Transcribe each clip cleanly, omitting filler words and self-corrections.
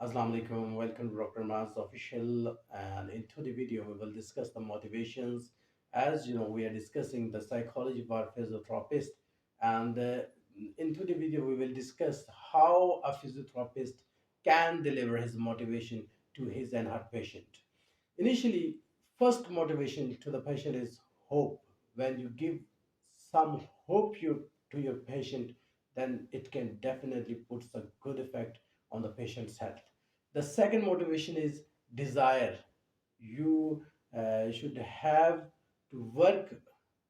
Assalamu alaikum, welcome to Dr. Maz official, and in today's video we will discuss the motivations. As you know, we are discussing the psychology for physiotherapist, and in today's video we will discuss how a physiotherapist can deliver his motivation to his and her patient. Initially, first motivation to the patient is hope. When you give some to your patient, then it can definitely put a good effect on the patient's health. The second motivation is desire. You should have to work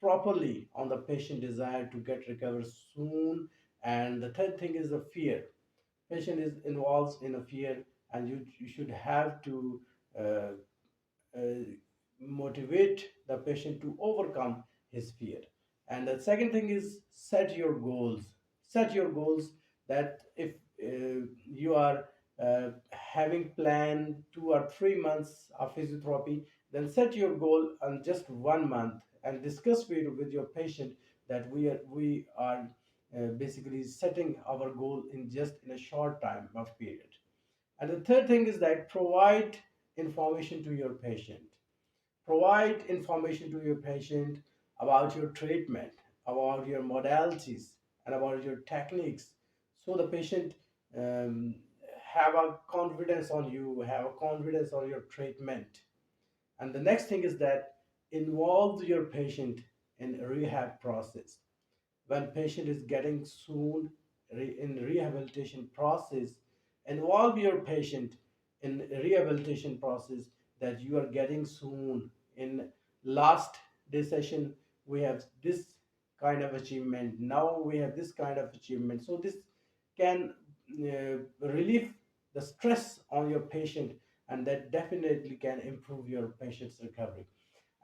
properly on the patient desire to get recovered soon. And the third thing is the fear. Patient is involved in a fear, and you should have to uh, uh, motivate the patient to overcome his fear. And the second thing is set your goals. Set your goals that if you are having planned 2 or 3 months of physiotherapy, then set your goal on just 1 month and discuss with your patient that we are basically setting our goal in just in a short time of period. And the third thing is that provide information to your patient. Provide information to your patient about your treatment, about your modalities, and about your techniques, so the patient um, have a confidence on you, have a confidence on your treatment. And the next thing is that involve your patient in rehab process. When patient is getting soon in rehabilitation process, involve your patient in rehabilitation process, that you are getting soon in last day session we have this kind of achievement, now we have this kind of achievement, so this can relieve the stress on your patient, and that definitely can improve your patient's recovery.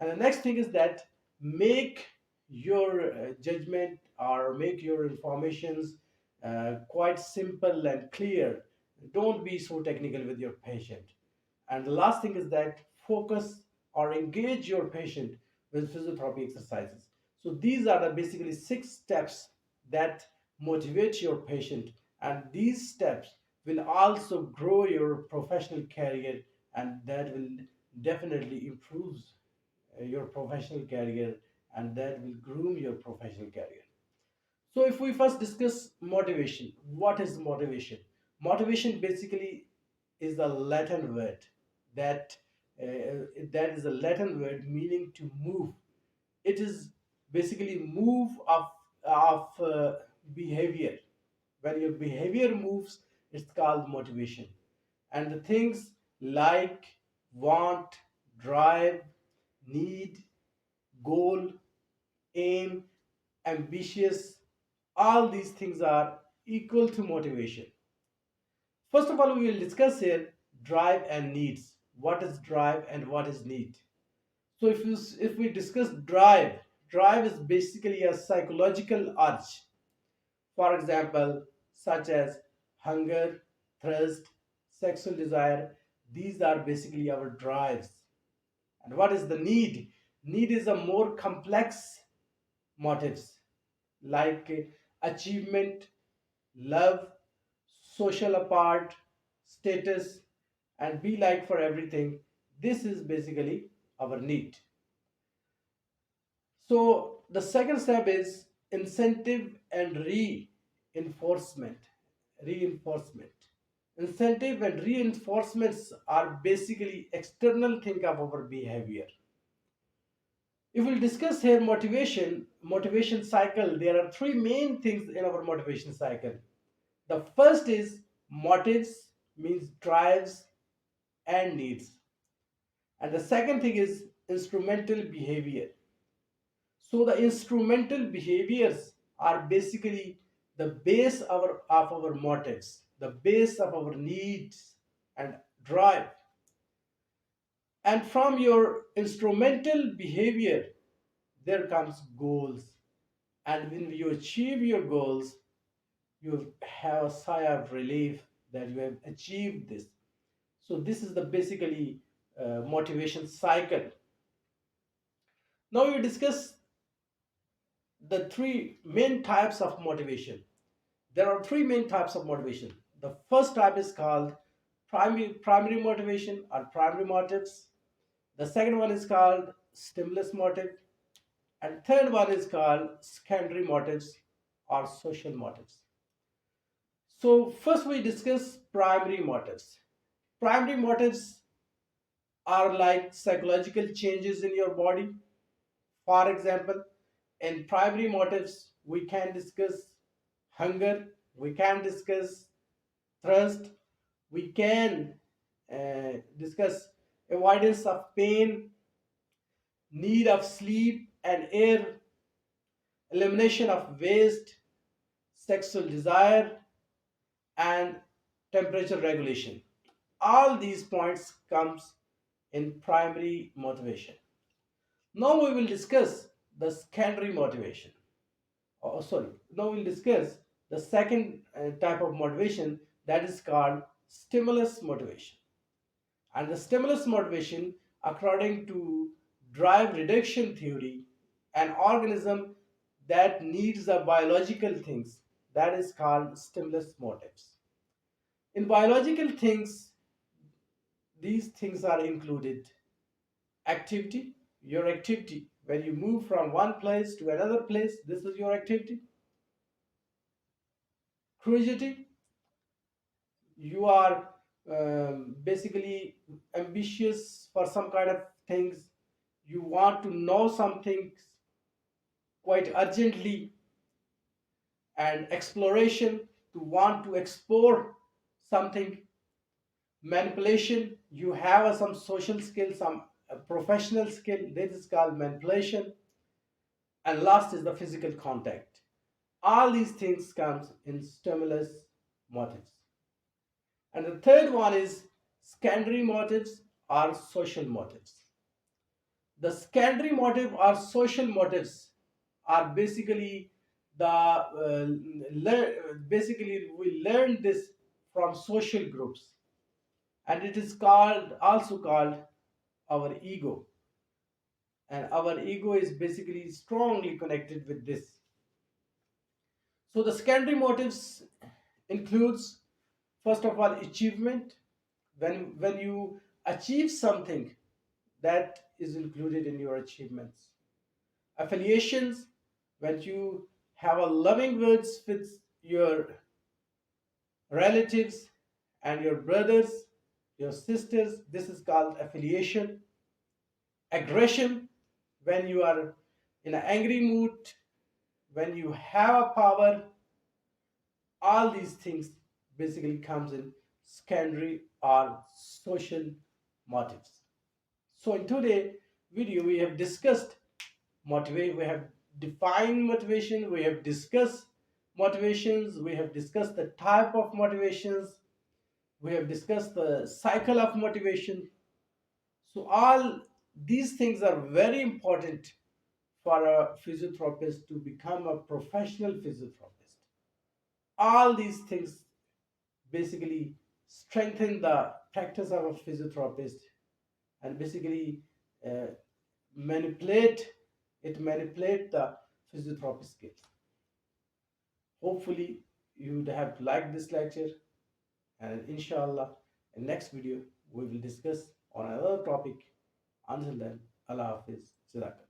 And the next thing is that make your judgment or make your informations quite simple and clear. Don't be so technical with your patient. And the last thing is that focus or engage your patient with physiotherapy exercises. So these are the basically 6 steps that motivate your patient, and these steps will also grow your professional career, and that will definitely improve your professional career, and that will groom your professional career. So if we first discuss motivation, what is motivation? Motivation basically is a Latin word that that is a Latin word meaning to move. It is basically move of behavior. When your behavior moves, it's called motivation. And the things like want, drive, need, goal, aim, ambitious, all these things are equal to motivation. First of all, we will discuss here drive and needs. What is drive and what is need? So if we discuss drive, drive is basically a psychological urge. For example, such as hunger, thirst, sexual desire. These are basically our drives. And what is the need? Need is a more complex motives like achievement, love, social apart, status, and be like for everything. This is basically our need. So the second step is incentive and reinforcement. Reinforcement. Incentive and reinforcements are basically external thing of our behavior. If we'll discuss here motivation cycle, there are 3 main things in our motivation cycle. The first is motives, means drives and needs. And the second thing is instrumental behavior. So the instrumental behaviors are basically the base of our motives, the base of our needs and drive. And from your instrumental behavior, there comes goals. And when you achieve your goals, you have a sigh of relief that you have achieved this. So this is the basically motivation cycle. Now we discuss the 3 main types of motivation. There are 3 main types of motivation. The first type is called primary motivation or primary motives. The second one is called stimulus motive, and third one is called secondary motives or social motives. So first we discuss primary motives. Primary motives are like psychological changes in your body. For example, in primary motives, we can discuss hunger, we can discuss thirst, we can discuss avoidance of pain, need of sleep and air, elimination of waste, sexual desire, and temperature regulation. All these points comes in primary motivation. Now we will discuss the secondary motivation. Oh, sorry. Now we'll discuss the second type of motivation, that is called stimulus motivation. And the stimulus motivation, according to drive reduction theory, an organism that needs the biological things, that is called stimulus motives. In biological things, these things are included: activity, your activity, when you move from one place to another place, this is your activity. Curiosity, you are basically ambitious for some kind of things, you want to know some things quite urgently. And exploration, to want to explore something. Manipulation, you have some social skill, some professional skill, this is called manipulation. And last is the physical contact. All these things comes in stimulus motives. And the third one is secondary motives or social motives. The secondary motive or social motives are basically basically we learn this from social groups, and it is called also called our ego. And our ego is basically strongly connected with this. So the secondary motives includes, first of all, achievement. When you achieve something, that is included in your achievements. Affiliations, when you have a loving words with your relatives and your brothers, your sisters, this is called affiliation. Aggression, when you are in an angry mood, when you have a power, all these things basically comes in secondary or social motives. So in today's video we have discussed motivate, we have defined motivation, we have discussed motivations, we have discussed the type of motivations, we have discussed the cycle of motivation. So all these things are very important for a physiotherapist to become a professional physiotherapist. All these things basically strengthen the practice of a physiotherapist, and basically uh, manipulate manipulate the physiotherapy skills. Hopefully you would have liked this lecture, and inshallah in next video we will discuss on another topic. Until then, Allah Hafiz. Jazakallah.